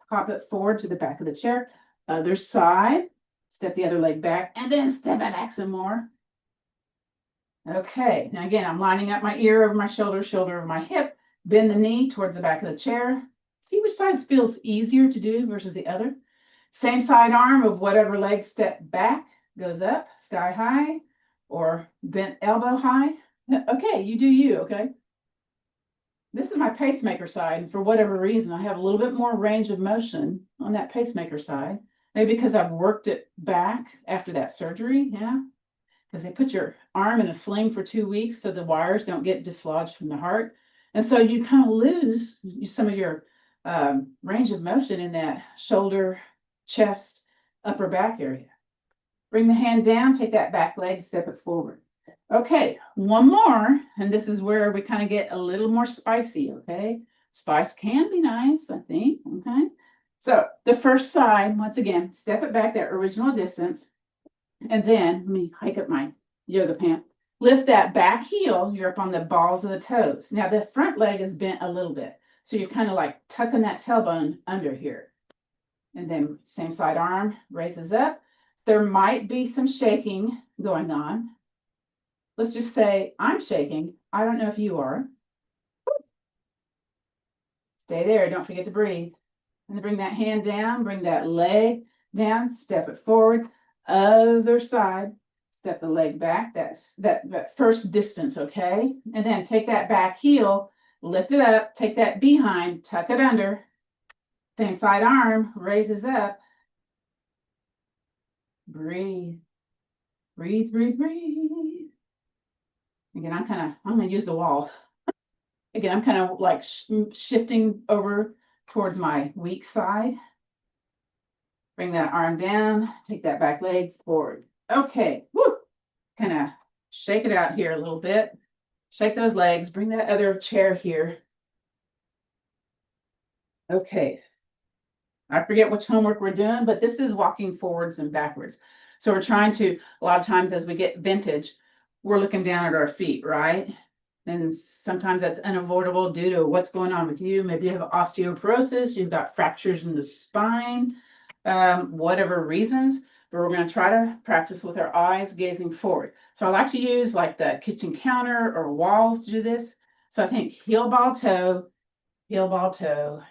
hop it forward to the back of the chair. Other side. Step the other leg back and then step it back some more. Okay, now again, I'm lining up my ear over my shoulder, shoulder over my hip, bend the knee towards the back of the chair. See which side feels easier to do versus the other. Same side arm of whatever leg step back goes up, sky high or bent elbow high. Okay, you do you, okay? This is my pacemaker side, and for whatever reason, I have a little bit more range of motion on that pacemaker side. Maybe because I've worked it back after that surgery, yeah. Because they put your arm in a sling for 2 weeks so the wires don't get dislodged from the heart. And so you kind of lose some of your range of motion in that shoulder, chest, upper back area. Bring the hand down, take that back leg, step it forward. Okay, one more, and this is where we kind of get a little more spicy, okay? Spice can be nice, I think, okay? So the first side, once again, step it back that original distance. And then let me hike up my yoga pant. Lift that back heel. You're up on the balls of the toes. Now the front leg is bent a little bit. So you're kind of like tucking that tailbone under here. And then same side arm raises up. There might be some shaking going on. Let's just say I'm shaking. I don't know if you are. Stay there. Don't forget to breathe. And then bring that hand down, bring that leg down, step it forward. Other side, step the leg back. That's that first distance, okay? And then take that back heel, lift it up, take that behind, tuck it under. Same side arm raises up. Breathe, breathe, breathe, breathe. Again, I'm gonna use the wall. Again, I'm kind of like shifting over towards my weak side. Bring that arm down, take that back leg forward. Okay, woo. Kind of shake it out here a little bit. Shake those legs, bring that other chair here. Okay. I forget which homework we're doing, but this is walking forwards and backwards. So we're trying to, a lot of times as we get vintage, we're looking down at our feet, right? And sometimes that's unavoidable due to what's going on with you. Maybe you have osteoporosis, you've got fractures in the spine, whatever reasons, but we're going to try to practice with our eyes gazing forward. So I like to use like the kitchen counter or walls to do this. So I think heel, ball, toe, heel, ball, toe,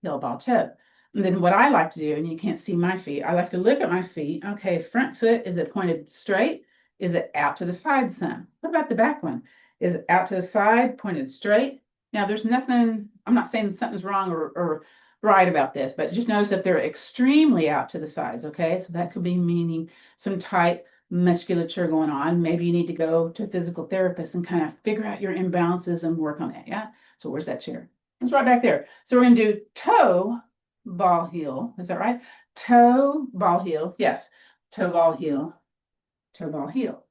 heel, ball, toe. And then what I like to do, and you can't see my feet, I like to look at my feet. Okay, front foot, is it pointed straight? Is it out to the side some? What about the back one? Is it out to the side, pointed straight? Now, there's nothing, I'm not saying something's wrong or right about this, but just notice that they're extremely out to the sides, okay? So that could be meaning some tight musculature going on. Maybe you need to go to a physical therapist and kind of figure out your imbalances and work on that, yeah? So where's that chair? It's right back there. So we're going to do toe, ball, heel. Is that right? Toe, ball, heel. Yes. Toe, ball, heel. Toe, ball, heel.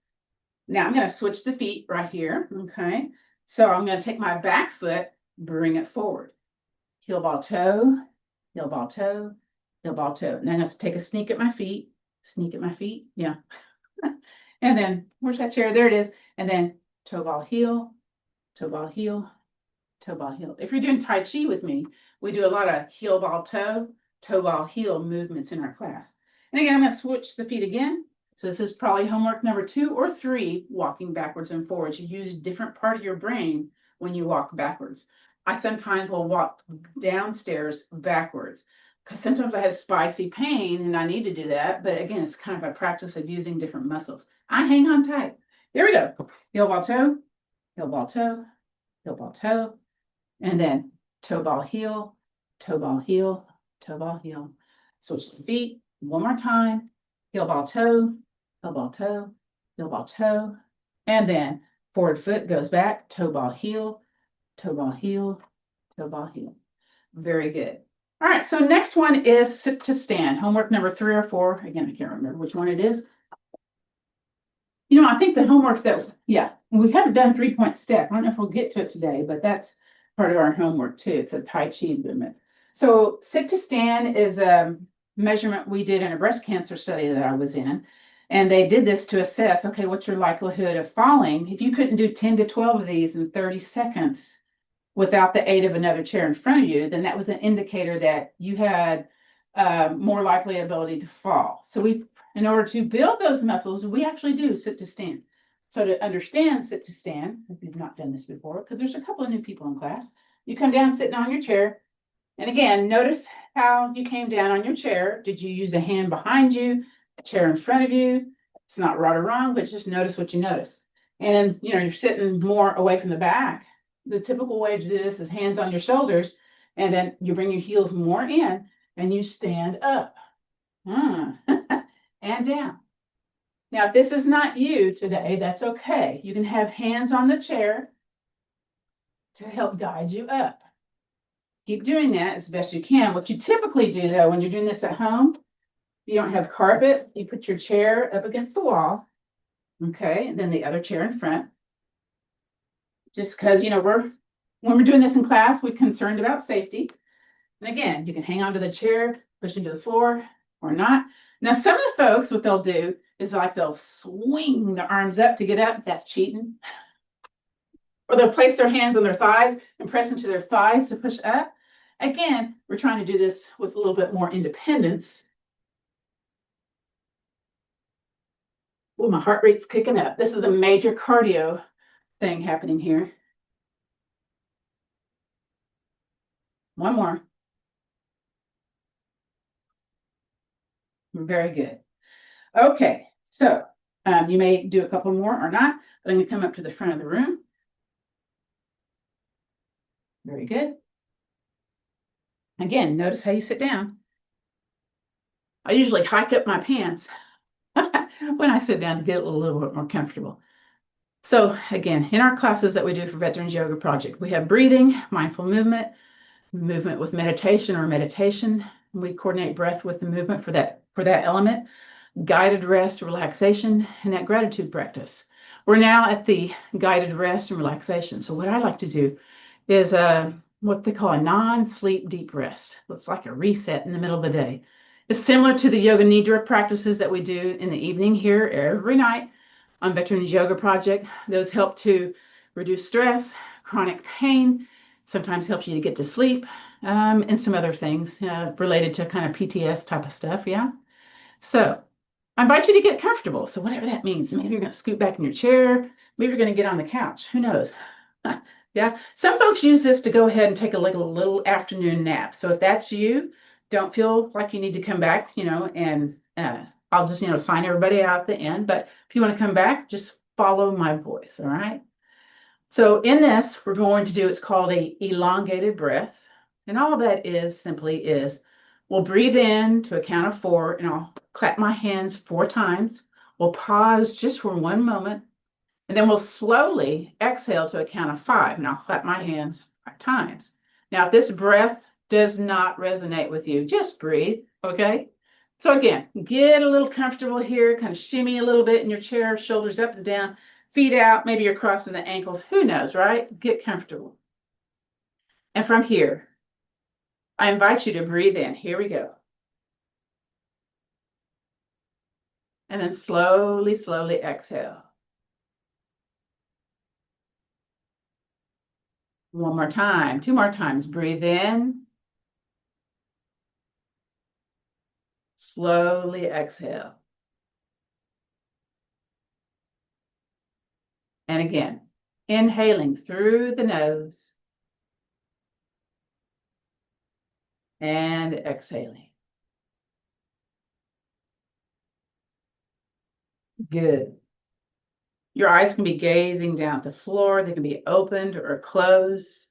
Now I'm going to switch the feet right here. Okay. So I'm going to take my back foot, bring it forward. Heel, ball, toe. Heel, ball, toe. Heel, ball, toe. Now I'm going to take a sneak at my feet. Sneak at my feet. Yeah. And then where's that chair? There it is. And then toe, ball, heel. Toe, ball, heel. Toe, ball, heel. If you're doing Tai Chi with me, we do a lot of heel, ball, toe ball, heel movements in our class. And again, I'm going to switch the feet again. So this is probably homework number 2 or 3, walking backwards and forwards. You use a different part of your brain when you walk backwards. I sometimes will walk downstairs backwards because sometimes I have spicy pain and I need to do that. But again, it's kind of a practice of using different muscles. I hang on tight. There we go. Heel, ball, toe, heel, ball, toe, heel, ball, toe. And then toe, ball, heel, toe, ball, heel, toe, ball, heel. Switch the feet one more time. Heel, ball, toe, heel, ball, toe, heel, ball, toe. And then forward foot goes back, toe, ball, heel, toe, ball, heel, toe, ball, heel. Very good. All right, so next one is sit to stand. Homework number 3 or 4. Again, I can't remember which one it is. You know, I think the homework that, yeah, we haven't done 3-point step. I don't know if we'll get to it today, but that's part of our homework too. It's a Tai Chi movement. So sit to stand is a measurement we did in a breast cancer study that I was in. And they did this to assess, okay, what's your likelihood of falling? If you couldn't do 10 to 12 of these in 30 seconds without the aid of another chair in front of you, then that was an indicator that you had more likely ability to fall. So in order to build those muscles, we actually do sit to stand. So to understand sit to stand, if you've not done this before, because there's a couple of new people in class, you come down sitting on your chair. And again, notice how you came down on your chair. Did you use a hand behind you, a chair in front of you? It's not right or wrong, but just notice what you notice. And you're sitting more away from the back. The typical way to do this is hands on your shoulders, and then you bring your heels more in and you stand up. And down. Now, if this is not you today, that's okay. You can have hands on the chair to help guide you up. Keep doing that as best you can. What you typically do, though, when you're doing this at home, you don't have carpet, you put your chair up against the wall, okay, and then the other chair in front. Just because, when we're doing this in class, we're concerned about safety. And again, you can hang onto the chair, push into the floor, or not. Now, some of the folks, what they'll do is like they'll swing their arms up to get up. That's cheating. Or they'll place their hands on their thighs and press into their thighs to push up. Again, we're trying to do this with a little bit more independence. Oh, my heart rate's kicking up. This is a major cardio thing happening here. One more. Very good. Okay, so you may do a couple more or not, but I'm going to come up to the front of the room. Very good. Again, notice how you sit down. I usually hike up my pants when I sit down to get a little bit more comfortable. So again, in our classes that we do for Veterans Yoga Project, we have breathing, mindful movement, movement with meditation or meditation. We coordinate breath with the movement for that element, guided rest, relaxation, and that gratitude practice. We're now at the guided rest and relaxation. So what I like to do is what they call a non-sleep deep rest. It's like a reset in the middle of the day. It's similar to the yoga nidra practices that we do in the evening here every night on Veterans Yoga Project. Those help to reduce stress, chronic pain, sometimes helps you to get to sleep, and some other things related to kind of PTS type of stuff. Yeah. So I invite you to get comfortable. So whatever that means, maybe you're going to scoot back in your chair. Maybe you're going to get on the couch. Who knows? Yeah. Some folks use this to go ahead and take a little afternoon nap. So if that's you, don't feel like you need to come back, and I'll just, sign everybody out at the end. But if you want to come back, just follow my voice. All right. So in this, we're going to do, it's called a elongated breath. And all that is simply is we'll breathe in to a count of 4, and I'll clap my hands 4 times. We'll pause just for 1 moment, and then we'll slowly exhale to a count of 5, and I'll clap my hands 5 times. Now, if this breath does not resonate with you, just breathe, okay? So again, get a little comfortable here, kind of shimmy a little bit in your chair, shoulders up and down, feet out, maybe you're crossing the ankles, who knows, right? Get comfortable. And from here, I invite you to breathe in. Here we go. And then slowly, slowly exhale. One more time, 2 more times. Breathe in. Slowly exhale. And again, inhaling through the nose and exhaling. Good. Your eyes can be gazing down at the floor. They can be opened or closed,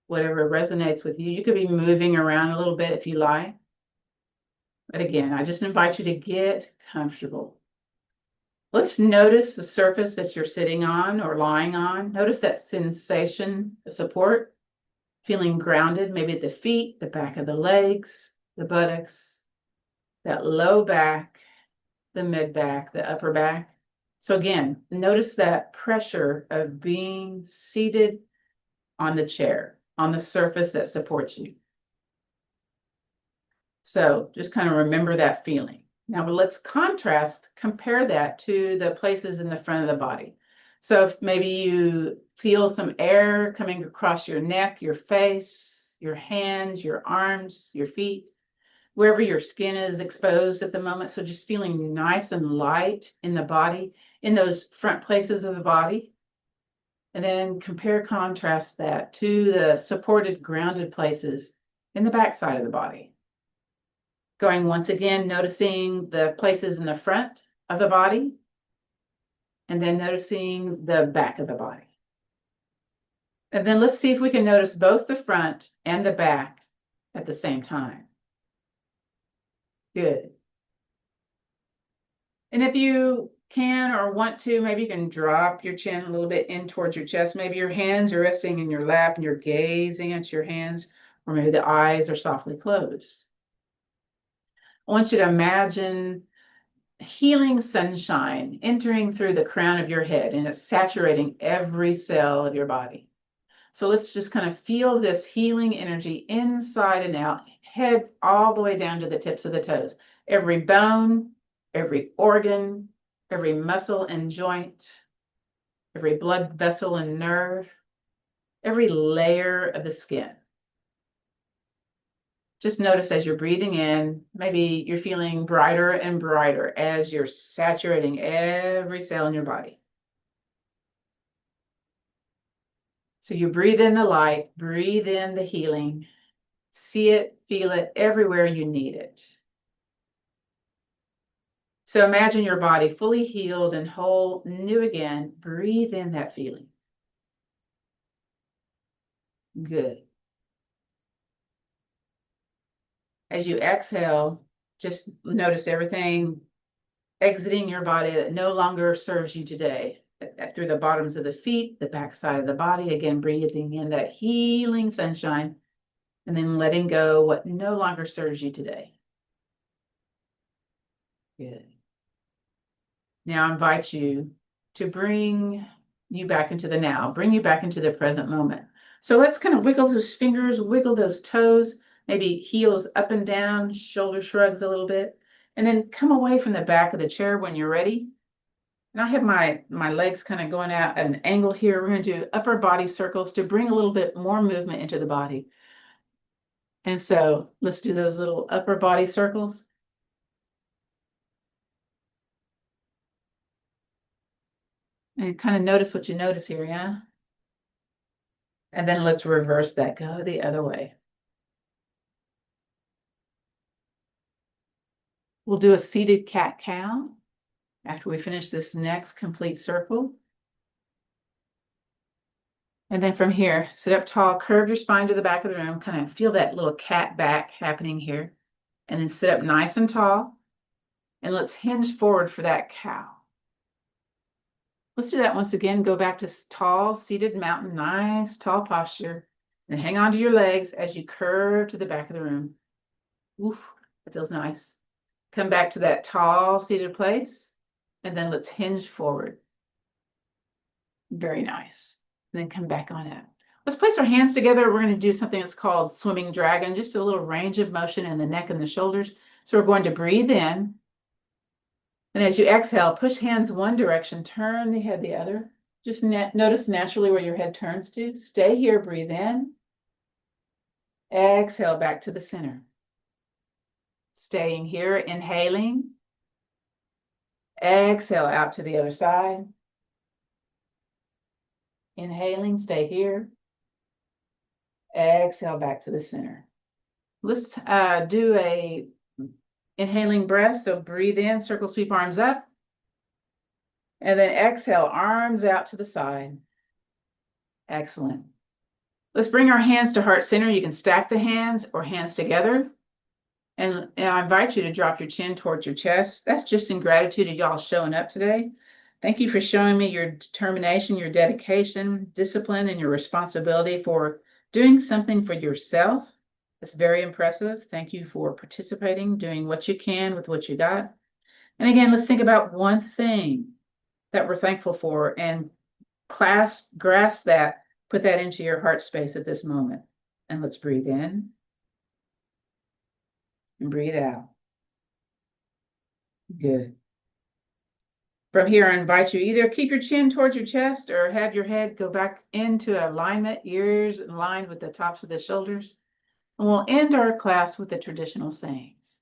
whatever resonates with you. You could be moving around a little bit if you like. But again, I just invite you to get comfortable. Let's notice the surface that you're sitting on or lying on. Notice that sensation, the support, feeling grounded, maybe at the feet, the back of the legs, the buttocks, that low back, the mid back, the upper back. So again, notice that pressure of being seated on the chair, on the surface that supports you. So just kind of remember that feeling. Now let's compare that to the places in the front of the body. So if maybe you feel some air coming across your neck, your face, your hands, your arms, your feet, wherever your skin is exposed at the moment. So just feeling nice and light in the body, in those front places of the body. And then contrast that to the supported, grounded places in the back side of the body. Going once again, noticing the places in the front of the body, and then noticing the back of the body. And then let's see if we can notice both the front and the back at the same time. Good. And if you can or want to, maybe you can drop your chin a little bit in towards your chest. Maybe your hands are resting in your lap and you're gazing at your hands, or maybe the eyes are softly closed. I want you to imagine healing sunshine entering through the crown of your head, and it's saturating every cell of your body. So let's just kind of feel this healing energy inside and out, head all the way down to the tips of the toes. Every bone, every organ, every muscle and joint, every blood vessel and nerve, every layer of the skin. Just notice as you're breathing in, maybe you're feeling brighter and brighter as you're saturating every cell in your body. So you breathe in the light, breathe in the healing, see it, feel it everywhere you need it. So imagine your body fully healed and whole, new again. Breathe in that feeling. Good. As you exhale, just notice everything exiting your body that no longer serves you today. Through the bottoms of the feet, the back side of the body, again, breathing in that healing sunshine, and then letting go what no longer serves you today. Good. Now I invite you to bring you back into the now, bring you back into the present moment. So let's kind of wiggle those fingers, wiggle those toes, maybe heels up and down, shoulder shrugs a little bit, and then come away from the back of the chair when you're ready. And I have my legs kind of going out at an angle here. We're going to do upper body circles to bring a little bit more movement into the body. And so let's do those little upper body circles. And kind of notice what you notice here, yeah? And then let's reverse that, go the other way. We'll do a seated cat-cow after we finish this next complete circle. And then from here, sit up tall, curve your spine to the back of the room, kind of feel that little cat back happening here. And then sit up nice and tall. And let's hinge forward for that cow. Let's do that once again. Go back to tall, seated mountain, nice, tall posture. And hang on to your legs as you curve to the back of the room. Oof, that feels nice. Come back to that tall, seated place. And then let's hinge forward. Very nice. And then come back on up. Let's place our hands together. We're going to do something that's called swimming dragon, just a little range of motion in the neck and the shoulders. So we're going to breathe in. And as you exhale, push hands one direction, turn the head the other. Just notice naturally where your head turns to. Stay here, breathe in. Exhale back to the center. Staying here, inhaling. Exhale out to the other side. Inhaling, stay here. Exhale back to the center. Let's do a inhaling breath. So breathe in, circle, sweep arms up. And then exhale, arms out to the side. Excellent. Let's bring our hands to heart center. You can stack the hands or hands together. And I invite you to drop your chin towards your chest. That's just in gratitude of y'all showing up today. Thank you for showing me your determination, your dedication, discipline, and your responsibility for doing something for yourself. It's very impressive. Thank you for participating, doing what you can with what you got. And again, let's think about one thing that we're thankful for and grasp that, put that into your heart space at this moment. And let's breathe in and breathe out. Good. From here, I invite you either keep your chin towards your chest or have your head go back into alignment, ears aligned with the tops of the shoulders. And we'll end our class with the traditional sayings.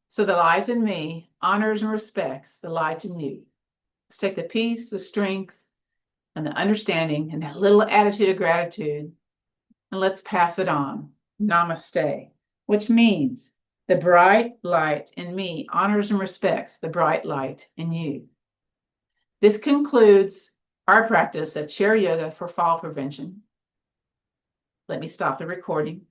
So the light in me honors and respects the light in you. Let's take the peace, the strength, and the understanding and that little attitude of gratitude, and let's pass it on. Namaste, which means the bright light in me honors and respects the bright light in you. This concludes our practice of chair yoga for fall prevention. Let me stop the recording.